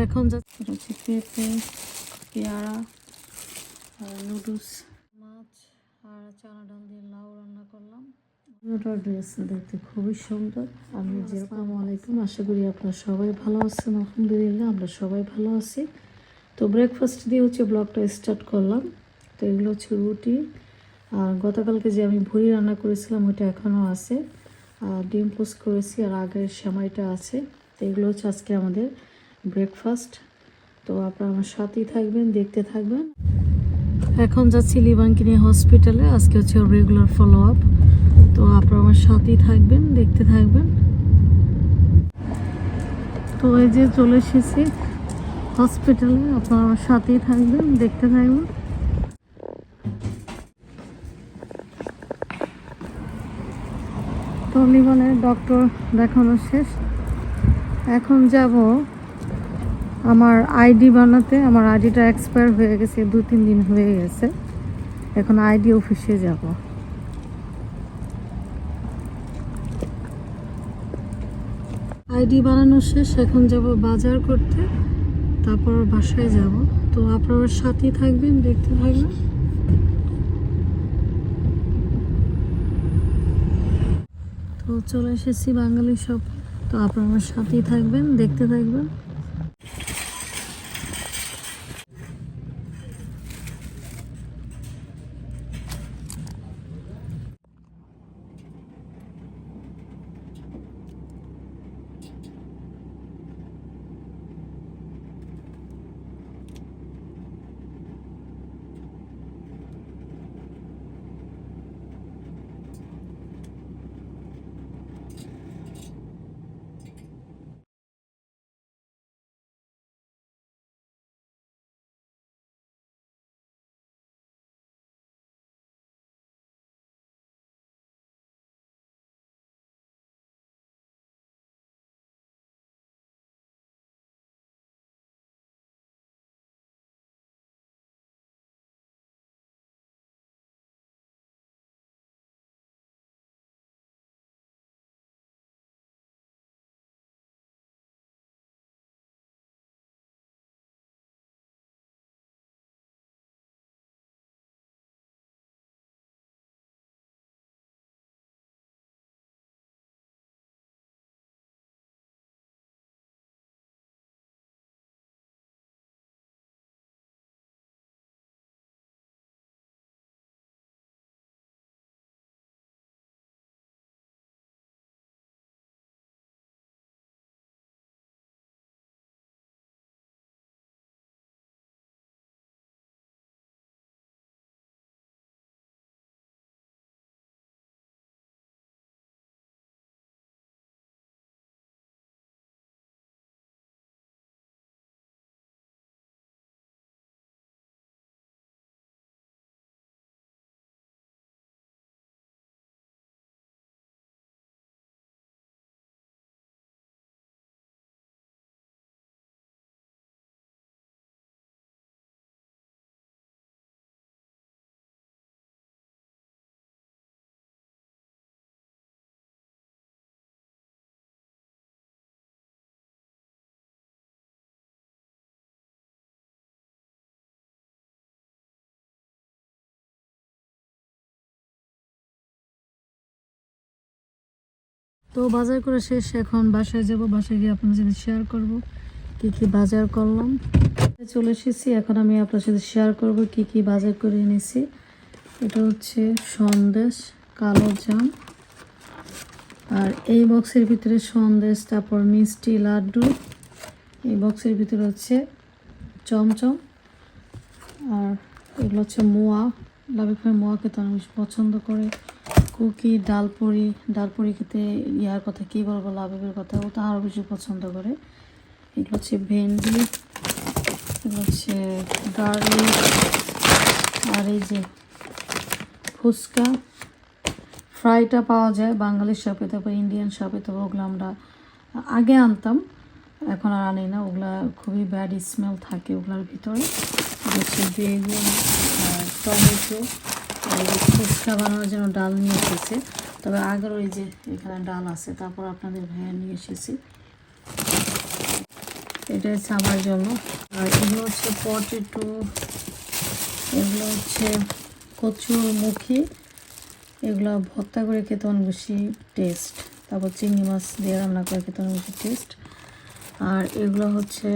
এখন যাচ্ছে পেঁপে, পেয়ারা আর নুডলস, মাছ আর চানা ডাল দিয়ে লাউ রান্না করলাম। ওটার ড্রেস দেখতে খুবই সুন্দর। আমি আসসালামু আলাইকুম, আশা করি আপনারা সবাই ভালো আছেন। আলহামদুলিল্লাহ আমরা সবাই ভালো আছি। তো ব্রেকফাস্ট দিয়ে ব্লগটা স্টার্ট করলাম। তো এগুলো হচ্ছে রুটি, আর গতকালকে যে আমি ভুড়ি রান্না করেছিলাম ওইটা এখনও আছে, আর ডিম পোস্ট করেছি, আর আগের সেমাইটা আছে। তো এগুলো হচ্ছে আজকে আমাদের ব্রেকফাস্ট। তো আপনারা আমার সাথেই থাকবেন, দেখতে থাকবেন। এখন যাচ্ছি লিবানকে নিয়ে হসপিটালে, আজকে হচ্ছে রেগুলার ফলো আপ। তো আপনারা আমার সাথেই থাকবেন, দেখতে থাকবেন। তো এই যে চলে এসেছি হসপিটালে, আপনারা আমার সাথেই থাকবেন, দেখতে থাকবেন। তো লিবানের ডক্টর দেখানো শেষ, এখন যাব আমার আইডি বানাতে। আমার আইডিটা এক্সপায়ার হয়ে গেছে, 2-3 দিন হয়ে গেছে। এখন আইডি অফিসে যাব। আইডি বানানো শেষ, এখন যাব বাজার করতে, তারপর বাসায় যাব। তো আপনারা সাথেই থাকবেন, দেখতে থাকবেন। তো চলে এসেছি বাঙালি শপ। তো আপনারা আমার সাথেই থাকবেন, দেখতে থাকবেন। তো বাজার করে শেষ, এখন বাসায় যাব। বাসায় গিয়ে আপনার সাথে শেয়ার করব কি কি বাজার করলাম। চলে এসেছি, এখন আমি আপনার সাথে শেয়ার করব কি কি বাজার করে এনেছি। এটা হচ্ছে সন্দেশ, কালো জাম, আর এই বক্সের ভিতরে সন্দেশ, তারপর মিষ্টি লাড্ডু। এই বক্সের ভিতরে হচ্ছে চমচম, আর এগুলো হচ্ছে মোয়া। লাবিব ভাই মোয়া খেতে অনেক বেশি পছন্দ করে। কুকি, ডালপুরি খেতে ইয়ার কথা কী বলবো, লাবিবের কথা, ও তো আরও বেশি পছন্দ করে। এগুলো হচ্ছে ভেন্ডি, এগুলো হচ্ছে গার্লিক, আর এই যে ফুচকা। ফ্রাইটা পাওয়া যায় বাঙালির শপে, তারপর ইন্ডিয়ান শপে। তবে ওগুলো আমরা আগে আনতাম, এখন আর আনি না। ওগুলা খুবই ব্যাড স্মেল থাকে ওগুলার ভিতরে। হচ্ছে বেগুন, টমেটো, আর ফুচকা বানানোর জন্য ডাল নিয়ে এসেছে। তবে আগের ওই যে এখানে ডাল আছে, তারপর আপনাদের ভাইয়া নিয়ে এসেছি। এটা হচ্ছে আমার জন্য। আর এগুলো হচ্ছে পটেটো, এগুলো হচ্ছে কচুরমুখী, এগুলো ভর্তা করে খেতে অনেক বেশি টেস্ট। তারপর চিংড়ি মাছ দিয়ে রান্না করে খেতে অনেক বেশি টেস্ট। আর এগুলো হচ্ছে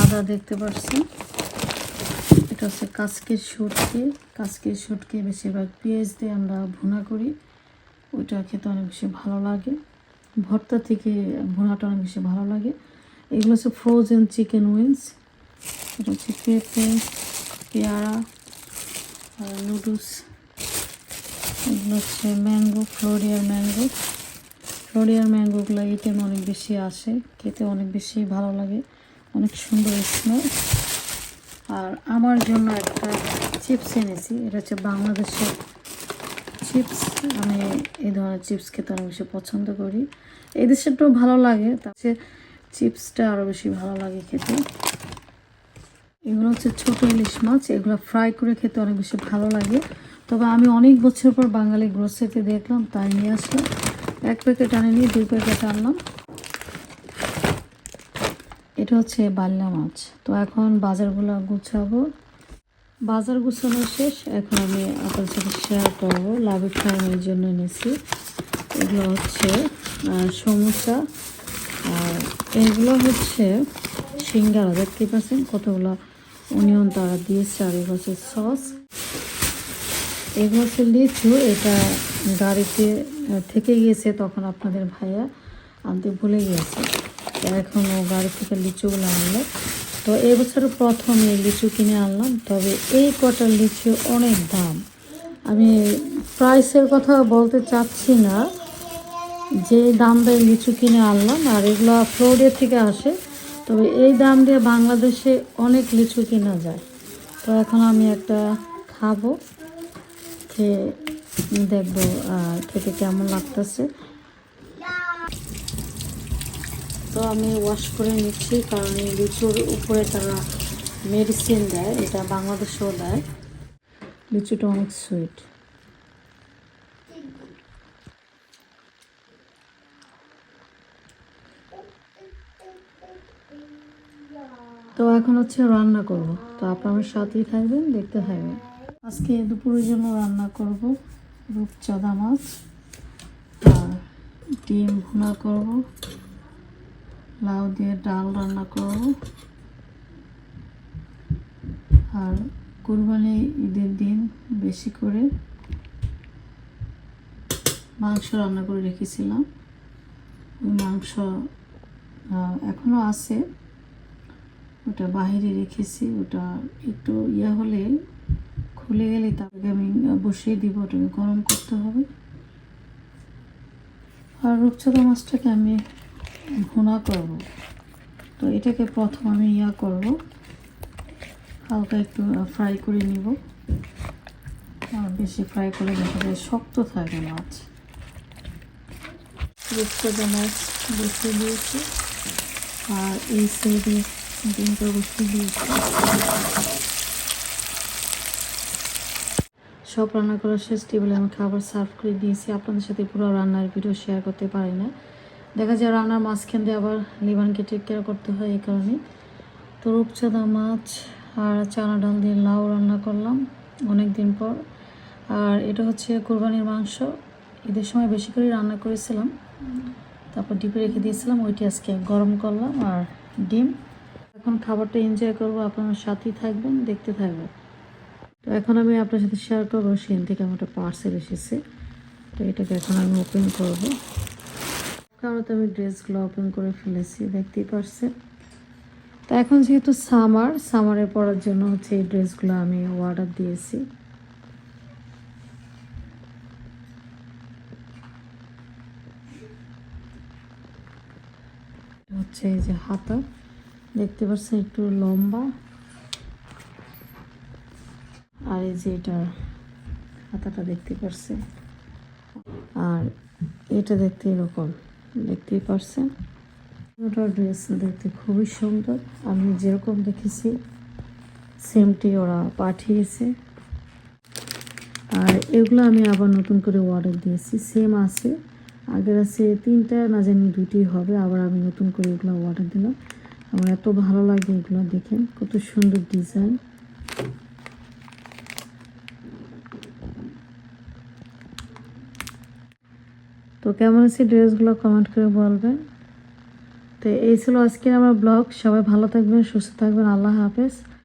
আদা, দেখতে পাচ্ছেন। এটা হচ্ছে কাসকির শুটকি। কাসকির শুটকি বেশিরভাগ পেঁয়াজ দিয়ে আমরা ভুনা করি, ওইটা খেতে অনেক বেশি ভালো লাগে। ভর্তা থেকে ভুনাটা অনেক বেশি ভালো লাগে। এগুলো হচ্ছে ফ্রোজেন চিকেন উইংস। এটা হচ্ছে পেঁপে, পেয়ারা আর নুডলস। এগুলো হচ্ছে ম্যাঙ্গো, ফ্লোরিয়ার ম্যাঙ্গো। ফ্লোরিয়ার ম্যাঙ্গোগুলো এই টাইমে অনেক বেশি আসে, খেতে অনেক বেশি ভালো লাগে, অনেক সুন্দর স্মেল। আর আমার জন্য একটা চিপস এনেছি, এটা হচ্ছে বাংলাদেশের চিপস। আমি এই ধরনের চিপস খেতে অনেক বেশি পছন্দ করি। এই দেশেরটাও ভালো লাগে, তার চেয়ে চিপসটা আরও বেশি ভালো লাগে খেতে। এগুলো হচ্ছে ছোটো ইলিশ মাছ, এগুলো ফ্রাই করে খেতে অনেক বেশি ভালো লাগে। তবে আমি অনেক বছর পর বাঙালি গ্রোসারিতে দেখলাম, তাই নিয়ে আসলাম। 1 প্যাকেট আনিনি, 2 প্যাকেট আনলাম। এটা হচ্ছে বাল্লা মাছ। তো এখন বাজারগুলো গুছাবো। বাজার গুছানো শেষ, এখন আমি আপনার সাথে শেয়ার করবো। লাভিক ফার্মের জন্য এনেছি। এগুলো হচ্ছে সমোসা, আর এগুলো হচ্ছে সিঙ্গারা। দেখতে পাচ্ছেন কতগুলো অনিয়ন তারা দিয়েছে। আর এগুলো হচ্ছে সস। এগুলো হচ্ছে লিচু, এটা গাড়িতে থেকে গিয়েছে, তখন আপনাদের ভাইয়া আনতে ভুলে গিয়েছে। এখন ও গাড়ি থেকে লিচুগুলো আনলো। তো এবছর প্রথম এই লিচু কিনে আনলাম। তবে এই কটার লিচু অনেক দাম। আমি প্রাইসের কথা বলতে চাচ্ছি না, যে দাম দিয়ে লিচু কিনে আনলাম। আর এগুলো ফ্লোরিডা থেকে আসে, তবে এই দাম দিয়ে বাংলাদেশে অনেক লিচু কেনা যায়। তো এখন আমি একটা খাবো, খেয়ে দেখবো খেতে কেমন লাগতেছে। তো আমি ওয়াশ করে নিচ্ছি, কারণ এই লিচুর উপরে তারা মেডিসিন দেয়, এটা বাংলাদেশেও দেয়। লিচুটা অনেক সুইট। তো এখন হচ্ছে রান্না করব, তো আপনার সাথেই থাকবেন, দেখতে থাকবেন। আজকে দুপুরের জন্য রান্না করব রূপচাঁদা মাছ, আর ডিম ভুনা করব, লাউ দিয়ে ডাল রান্না করব, আর কুরবানি ঈদের দিন বেশি করে মাংস রান্না করে রেখেছিলাম। ওই মাংস এখনও আছে, ওটা বাইরে রেখেছি। ওটা একটু হলে খুলে গেলে তারপরে আমি বসিয়ে দিব, ওটাকে গরম করতে হবে। আর রূপচাঁদা মাছটাকে আমি ভুনা করব। তো এটাকে প্রথম আমি করব, হালকা একটু ফ্রাই করে নিব। আর বেশি ফ্রাই করে দেখা যায় শক্ত থাকে মাছ। রূপচাঁদা মাছ বসিয়ে দিয়েছি, আর এই সাইডে ডিমটা বসিয়ে দিয়েছি। সব রান্না করা শেষ, টেবিলে আমি খাবার সার্ভ করে দিয়েছি। আপনাদের সাথে পুরো রান্নার ভিডিও শেয়ার করতে পারি না, দেখা যায় রান্নার মাঝখান দিয়ে আবার লিভানকে টেক কেয়ার করতে হয়, এই কারণে। তো রূপচাঁদা মাছ আর চানা ডাল দিয়ে লাউ রান্না করলাম অনেক দিন পর। আর এটা হচ্ছে কোরবানির মাংস, ঈদের সময় বেশি করে রান্না করেছিলাম, তারপর ডিপে রেখে দিয়েছিলাম, ওইটি আজকে গরম করলাম। আর ডিম। এখন খাবারটা এনজয় করবো, আপনার সাথেই থাকবেন, দেখতে থাকবেন। তো এখন আমি আপনার সাথে শেয়ার করবো সেন থেকে আমার একটা পার্সেল এসেছে। তো এটাকে এখন আমি ওপেন করবো। কারণ তো আমি ড্রেসগুলো ওপেন করে ফেলেছি, দেখতেই পারছেন। তো এখন যেহেতু সামারে পরার জন্য হচ্ছে এই ড্রেসগুলো আমি অর্ডার দিয়েছি। হচ্ছে এই যে হাতা, দেখতে পাচ্ছেন একটু লম্বা। আর এই যে এটার হাতাটা দেখতে পাচ্ছেন, আর এটা দেখতে এরকম, দেখতেই পারছেন। ওটা ড্রেস দেখতে খুবই সুন্দর, আমি যেরকম দেখেছি সেমটি ওরা পাঠিয়েছে। আর এগুলো আমি আবার নতুন করে অর্ডার দিয়েছি, সেম আছে, আগের আছে 3টা, না জানি 2টি হবে, আবার আমি নতুন করে এগুলো অর্ডার দিলাম। আমার এত ভালো লাগে এগুলো, দেখেন কত সুন্দর ডিজাইন। তো কেমন আছে ড্রেসগুলো কমেন্ট করে বলবেন। তো এই ছিল আজকের আমার ব্লগ। সবাই ভালো থাকবেন, সুস্থ থাকবেন, আল্লাহ হাফেজ।